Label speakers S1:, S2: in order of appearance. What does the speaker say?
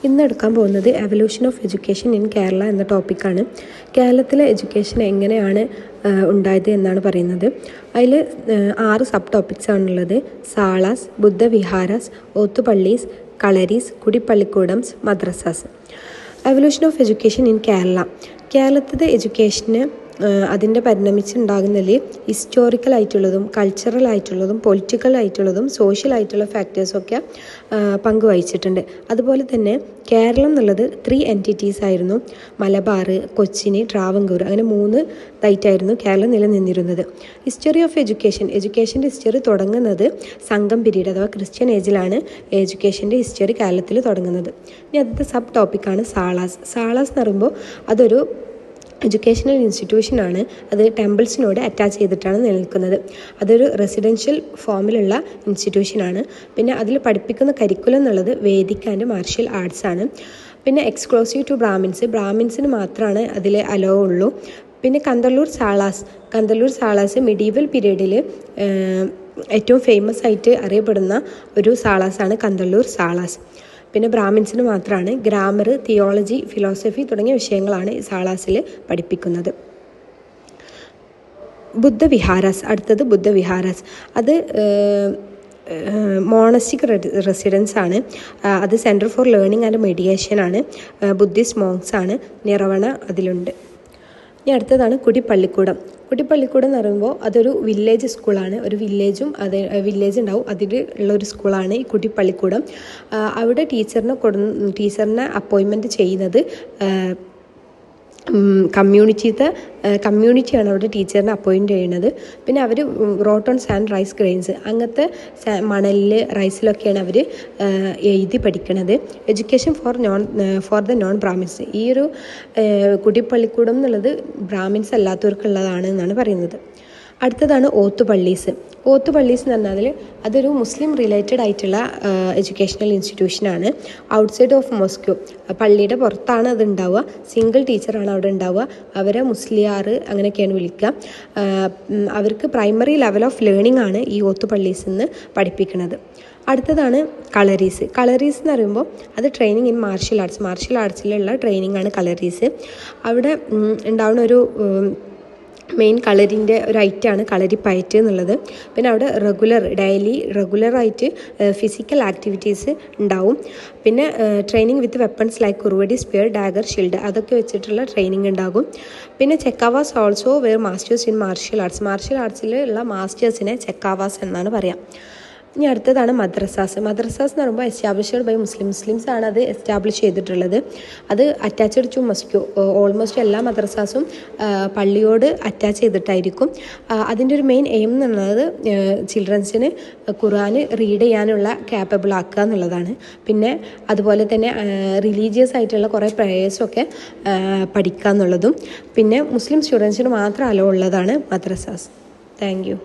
S1: ഇന്ന് എടുക്കാൻ പോകുന്നത് evolution of education in Kerala എന്ന ടോപ്പിക്കാണ്. കേരളത്തിലെ എഡ്യൂക്കേഷൻ എങ്ങനെയാണ് ഉണ്ടായത് എന്നാണ് പറയുന്നത്. അതിൽ 6 സബ് ടോപ്പിക്സ് ആണുള്ളത്. സാളാസ്, ബുദ്ധവിഹാരാസ്, ഓത്തുപള്ളീസ്, കളരീസ്, കുടിപ്പള്ളിക്കൂടംസ്, മദ്രസാസ്. Evolution of education in Kerala. കേരളത്തിലെ എഡ്യൂക്കേഷന് അതിൻ്റെ പരിണമിച്ചുണ്ടാകുന്നതിൽ ഹിസ്റ്റോറിക്കൽ ആയിട്ടുള്ളതും കൾച്ചറൽ ആയിട്ടുള്ളതും പൊളിറ്റിക്കൽ ആയിട്ടുള്ളതും സോഷ്യൽ ആയിട്ടുള്ള ഫാക്ടേഴ്സൊക്കെ പങ്കുവഹിച്ചിട്ടുണ്ട്. അതുപോലെ തന്നെ കേരളം എന്നുള്ളത് 3 എൻറ്റിറ്റീസ് ആയിരുന്നു. മലബാർ, കൊച്ചിൻ, ട്രാവൻകൂർ, അങ്ങനെ 3 ഇതായിട്ടായിരുന്നു കേരളം നിലനിന്നിരുന്നത്. ഹിസ്റ്ററി ഓഫ് എഡ്യൂക്കേഷൻ്റെ ഹിസ്റ്ററി തുടങ്ങുന്നത് സംഘം പീരീഡ് അഥവാ ക്രിസ്ത്യൻ ഏജിലാണ് എഡ്യൂക്കേഷൻ്റെ ഹിസ്റ്ററി കേരളത്തിൽ തുടങ്ങുന്നത്. ഇനി അടുത്ത സബ് ടോപ്പിക്കാണ് സാളാസ്. സാളാസ് എന്ന് പറയുമ്പോൾ അതൊരു എഡ്യൂക്കേഷണൽ ഇൻസ്റ്റിറ്റ്യൂഷനാണ്. അത് ടെമ്പിൾസിനോട് അറ്റാച്ച് ചെയ്തിട്ടാണ് നിലനിൽക്കുന്നത്. അതൊരു റെസിഡൻഷ്യൽ ഫോമിലുള്ള ഇൻസ്റ്റിറ്റ്യൂഷനാണ്. പിന്നെ അതിൽ പഠിപ്പിക്കുന്ന കരിക്കുലം എന്നുള്ളത് വേദിക് ആൻഡ് മാർഷ്യൽ ആർട്സ് ആണ്. പിന്നെ എക്സ്ക്ലൂസീവ് ടു ബ്രാഹ്മിൻസിന് മാത്രമാണ് അതിൽ അലോ ഉള്ളൂ. പിന്നെ കന്തല്ലൂർ സാളാസ് മിഡീവൽ പീരീഡിൽ ഏറ്റവും ഫേമസ് ആയിട്ട് അറിയപ്പെടുന്ന ഒരു സാളാസാണ് കന്തല്ലൂർ സാളാസ്. പിന്നെ ബ്രാഹ്മിൻസിന് മാത്രമാണ് ഗ്രാമർ, തിയോളജി, ഫിലോസഫി തുടങ്ങിയ വിഷയങ്ങളാണ് ഈ സാളാസിൽ പഠിപ്പിക്കുന്നത്. അടുത്തത് ബുദ്ധവിഹാരാസ്. അത് മോണസ്റ്റിക് റെസിഡൻസ് ആണ്. അത് centre for learning and meditation ആണ്. ബുദ്ധിസ്റ്റ് മോങ്സ് ആണ്. നിറവണ അതിലുണ്ട്. ഇനി അടുത്തതാണ് കുടിപ്പള്ളിക്കൂടം എന്ന് പറയുമ്പോൾ അതൊരു വില്ലേജ് സ്കൂളാണ്. ഒരു വില്ലേജ് ഉണ്ടാവും, അതിൽ ഉള്ള ഒരു സ്കൂളാണ് ഈ കുടിപ്പള്ളിക്കൂടം. അവിടെ ടീച്ചറിനെ അപ്പോയിൻമെൻറ്റ് ചെയ്യുന്നത് കമ്മ്യൂണിറ്റിയാണ് അവിടെ ടീച്ചറിനെ അപ്പോയിൻറ്റ് ചെയ്യുന്നത്. പിന്നെ അവർ wrote on sand, rice grains, അങ്ങനത്തെ മണലിൽ റൈസിലൊക്കെയാണ് അവർ എഴുതി പഠിക്കുന്നത്. Education for the non Brahmins. ഈ ഒരു കുടിപ്പള്ളിക്കൂടം എന്നുള്ളത് ബ്രാഹ്മിൻസ് അല്ലാത്തവർക്കുള്ളതാണ് എന്നാണ് പറയുന്നത്. അടുത്തതാണ് ഓത്തുപള്ളീസ് എന്ന് പറഞ്ഞാൽ അതൊരു മുസ്ലിം റിലേറ്റഡ് ആയിട്ടുള്ള എഡ്യൂക്കേഷണൽ ഇൻസ്റ്റിറ്റ്യൂഷനാണ്. ഔട്ട്സൈഡ് ഓഫ് മോസ്കോ, പള്ളിയുടെ പുറത്താണ് അത് ഉണ്ടാവുക. സിംഗിൾ ടീച്ചറാണ് അവിടെ ഉണ്ടാവുക. അവരെ മുസ്ലിയാർ അങ്ങനെയൊക്കെയാണ് വിളിക്കുക. അവർക്ക് പ്രൈമറി ലെവൽ ഓഫ് ലേണിംഗ് ആണ് ഈ ഓത്തുപള്ളീസിൽ നിന്ന് പഠിപ്പിക്കുന്നത്. അടുത്തതാണ് കളരീസ് എന്ന് പറയുമ്പോൾ അത് ട്രെയിനിങ് ഇൻ മാർഷ്യൽ ആർട്സിലുള്ള ട്രെയിനിങ് ആണ് കളരീസ്. അവിടെ ഉണ്ടാവുന്ന ഒരു മെയിൻ കളരിൻ്റെ ഒരു ഐറ്റമാണ് കളരിപ്പയറ്റ് എന്നുള്ളത്. പിന്നെ അവിടെ റെഗുലറായിട്ട് ഫിസിക്കൽ ആക്ടിവിറ്റീസ് ഉണ്ടാവും. പിന്നെ training with weapons like kuruvadi, spear, dagger, shield, അതൊക്കെ വെച്ചിട്ടുള്ള ട്രെയിനിങ് ഉണ്ടാകും. പിന്നെ ചെക്കാവാസ് also were masters in martial ആർട്സിലുള്ള മാസ്റ്റേഴ്സിനെ ചെക്കാവാസ് എന്നാണ് പറയാം. ഇനി അടുത്തതാണ് മദ്രസാസ് എന്ന് പറയുമ്പോൾ എസ്റ്റാബ്ലിഷ്ഡ് ബൈ മുസ്ലിംസ് ആണ് അത് എസ്റ്റാബ്ലിഷ് ചെയ്തിട്ടുള്ളത്. അത് അറ്റാച്ച്ഡ് ടു മോസ്കോ. ഓൾമോസ്റ്റ് എല്ലാ മദ്രസാസും പള്ളിയോട് അറ്റാച്ച് ചെയ്തിട്ടായിരിക്കും. അതിൻ്റെ ഒരു മെയിൻ എയിം എന്നുള്ളത് ചിൽഡ്രൻസിന് ഖുർആൻ റീഡ് ചെയ്യാനുള്ള ക്യാപ്പബിൾ ആക്കുക എന്നുള്ളതാണ്. പിന്നെ അതുപോലെ തന്നെ റിലീജിയസ് ആയിട്ടുള്ള കുറേ പ്രേയേഴ്സൊക്കെ പഠിക്കുക എന്നുള്ളതും. പിന്നെ മുസ്ലിം സ്റ്റുഡൻസിന് മാത്രം അലോ ഉള്ളതാണ് മദ്രസാസ്. Thank you.